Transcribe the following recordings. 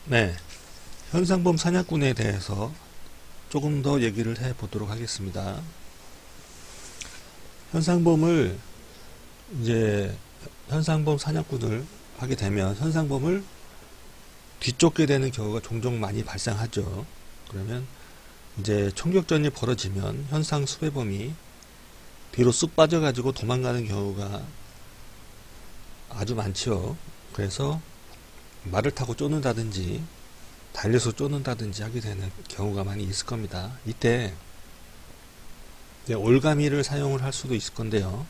네, 현상범 사냥꾼에 대해서 조금 더 얘기를 해 보도록 하겠습니다. 현상범을 이제 현상범 사냥꾼을 하게 되면 현상범을 뒤쫓게 되는 경우가 종종 많이 발생하죠. 그러면 이제 총격전이 벌어지면 현상 수배범이 뒤로 쑥 빠져가지고 도망가는 경우가 아주 많죠. 그래서 말을 타고 쫓는다든지 달려서 쫓는다든지 하게 되는 경우가 많이 있을 겁니다. 이때 이제 올가미를 사용을 할 수도 있을 건데요.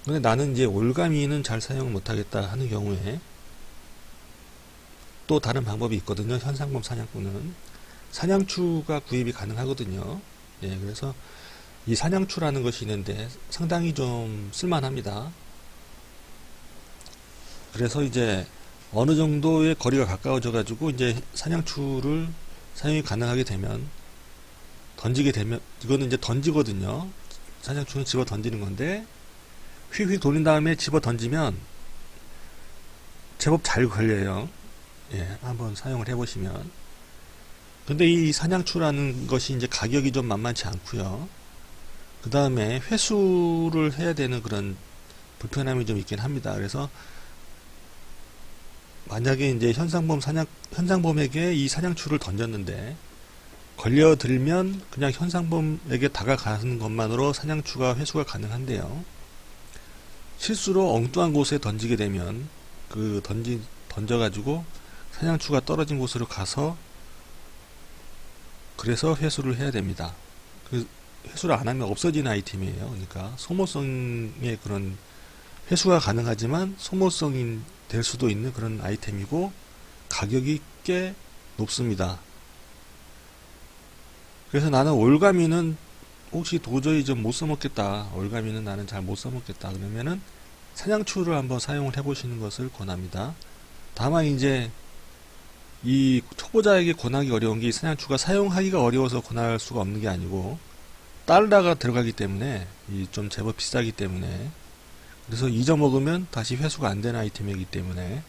근데 나는 이제 올가미는 잘 사용 못하겠다 하는 경우에 또 다른 방법이 있거든요. 현상범 사냥꾼은 사냥추가 구입이 가능하거든요. 예, 그래서 이 사냥추라는 것이 있는데 상당히 좀 쓸만합니다. 그래서 이제 어느 정도의 거리가 가까워져 가지고 이제 사냥추를 사용이 가능하게 되면 던지게 되면 이거는 이제 던지거든요. 사냥추는 집어 던지는 건데 휙휙 돌린 다음에 집어 던지면 제법 잘 걸려요. 예, 한번 사용을 해보시면. 근데 이 사냥추라는 것이 이제 가격이 좀 만만치 않고요. 그 다음에 회수를 해야 되는 그런 불편함이 좀 있긴 합니다. 그래서 만약에 이제 현상범에게 이 사냥추를 던졌는데 걸려들면 그냥 현상범에게 다가가는 것만으로 사냥추가 회수가 가능한데요. 실수로 엉뚱한 곳에 던지게 되면 던져가지고 사냥추가 떨어진 곳으로 가서 그래서 회수를 해야 됩니다. 회수를 안 하면 없어지는 아이템이에요. 그러니까 소모성의 그런 회수가 가능하지만 소모성이 될 수도 있는 그런 아이템이고 가격이 꽤 높습니다. 그래서 나는 올가미는 혹시 도저히 좀 못 써먹겠다. 올가미는 나는 잘 못 써먹겠다. 그러면은 사냥추를 한번 사용을 해보시는 것을 권합니다. 다만 이제 이 초보자에게 권하기 어려운 게 이 사냥추가 사용하기가 어려워서 권할 수가 없는 게 아니고 달러가 들어가기 때문에 좀 제법 비싸기 때문에 그래서 잊어먹으면 다시 회수가 안 되는 아이템이기 때문에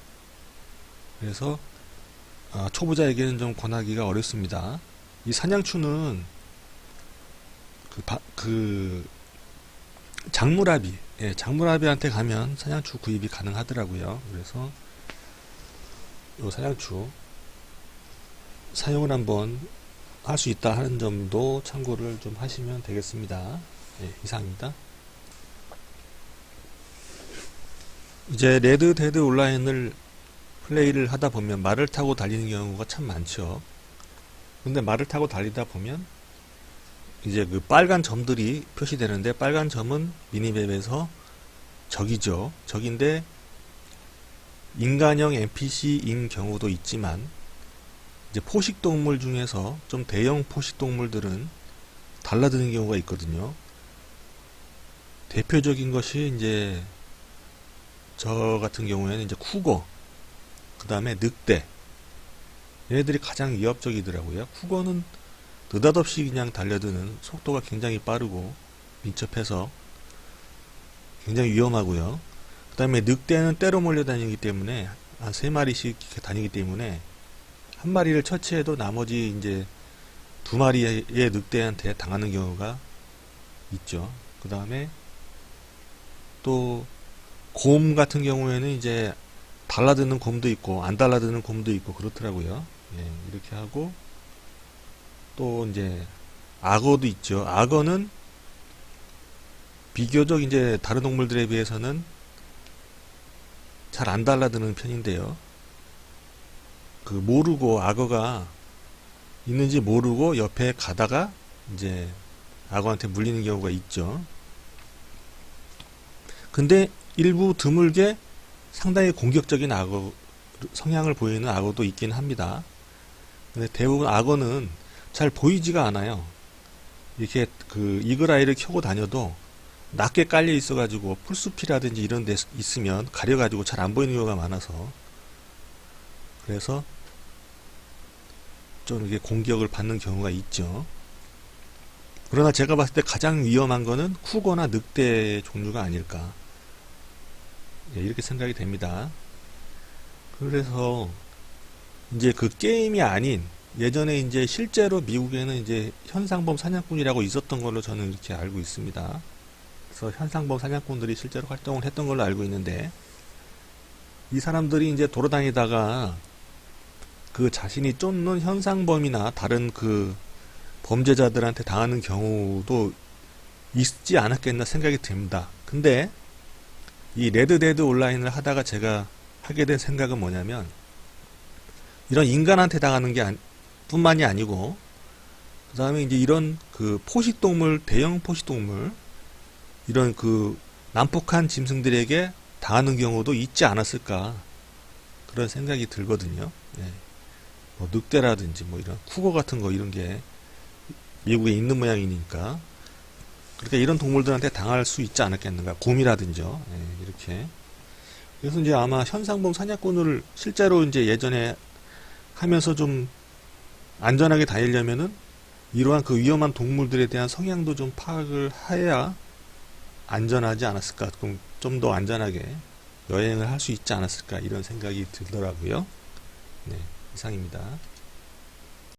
그래서 초보자에게는 좀 권하기가 어렵습니다. 이 사냥추는 장무라비, 예, 장무라비한테 가면 사냥추 구입이 가능하더라고요. 그래서 이 사냥추 사용을 한번 할 수 있다 하는 점도 참고를 좀 하시면 되겠습니다. 예, 이상입니다. 이제 레드 데드 온라인을 플레이를 하다 보면 말을 타고 달리는 경우가 참 많죠. 근데 말을 타고 달리다 보면 이제 그 빨간 점들이 표시되는데 빨간 점은 미니맵에서 적이죠. 적인데 인간형 NPC인 경우도 있지만 이제 포식동물 중에서 좀 대형 포식동물들은 달라드는 경우가 있거든요. 대표적인 것이 이제 저 같은 경우에는 이제 쿠거, 그 다음에 늑대, 얘네들이 가장 위협적이더라고요. 쿠거는 느닷없이 그냥 달려드는 속도가 굉장히 빠르고 민첩해서 굉장히 위험하고요. 그 다음에 늑대는 때로 몰려다니기 때문에 한 3마리씩 이렇게 다니기 때문에 한 마리를 처치해도 나머지 이제 2마리의 늑대한테 당하는 경우가 있죠. 그 다음에 또 곰 같은 경우에는 이제 달라드는 곰도 있고 안 달라드는 곰도 있고 그렇더라고요. 예, 이렇게 하고 또 이제 악어도 있죠. 악어는 비교적 이제 다른 동물들에 비해서는 잘 안 달라드는 편인데요. 모르고 악어가 있는지 모르고 옆에 가다가 이제 악어한테 물리는 경우가 있죠. 근데 일부 드물게 상당히 공격적인 악어 성향을 보이는 악어도 있긴 합니다. 근데 대부분 악어는 잘 보이지가 않아요. 이렇게 이글아이를 켜고 다녀도 낮게 깔려 있어가지고 풀숲이라든지 이런 데 있으면 가려가지고 잘 안 보이는 경우가 많아서 그래서 좀 이게 공격을 받는 경우가 있죠. 그러나 제가 봤을 때 가장 위험한 거는 쿠거나 늑대 종류가 아닐까. 예, 이렇게 생각이 됩니다. 그래서 이제 그 게임이 아닌 예전에 이제 실제로 미국에는 이제 현상범 사냥꾼이라고 있었던 걸로 저는 이렇게 알고 있습니다. 그래서 현상범 사냥꾼들이 실제로 활동을 했던 걸로 알고 있는데, 이 사람들이 이제 돌아다니다가 그 자신이 쫓는 현상범이나 다른 그 범죄자들한테 당하는 경우도 있지 않았겠나 생각이 듭니다. 근데 이 레드데드 온라인을 하다가 제가 하게 된 생각은 뭐냐면, 이런 인간한테 당하는 게 뿐만이 아니고, 그 다음에 이제 이런 그 포식동물, 대형 포식동물, 이런 그 난폭한 짐승들에게 당하는 경우도 있지 않았을까, 그런 생각이 들거든요. 예. 뭐 늑대라든지 뭐 이런 쿠거 같은 거, 이런 게 미국에 있는 모양이니까, 그러니까 이런 동물들한테 당할 수 있지 않았겠는가. 곰이라든지요. 예, 이렇게. 그래서 이제 아마 현상범 사냥꾼을 실제로 이제 예전에 하면서 좀 안전하게 다니려면은 이러한 그 위험한 동물들에 대한 성향도 좀 파악을 해야 안전하지 않았을까. 그럼 좀 더 안전하게 여행을 할 수 있지 않았을까. 이런 생각이 들더라고요. 네, 이상입니다.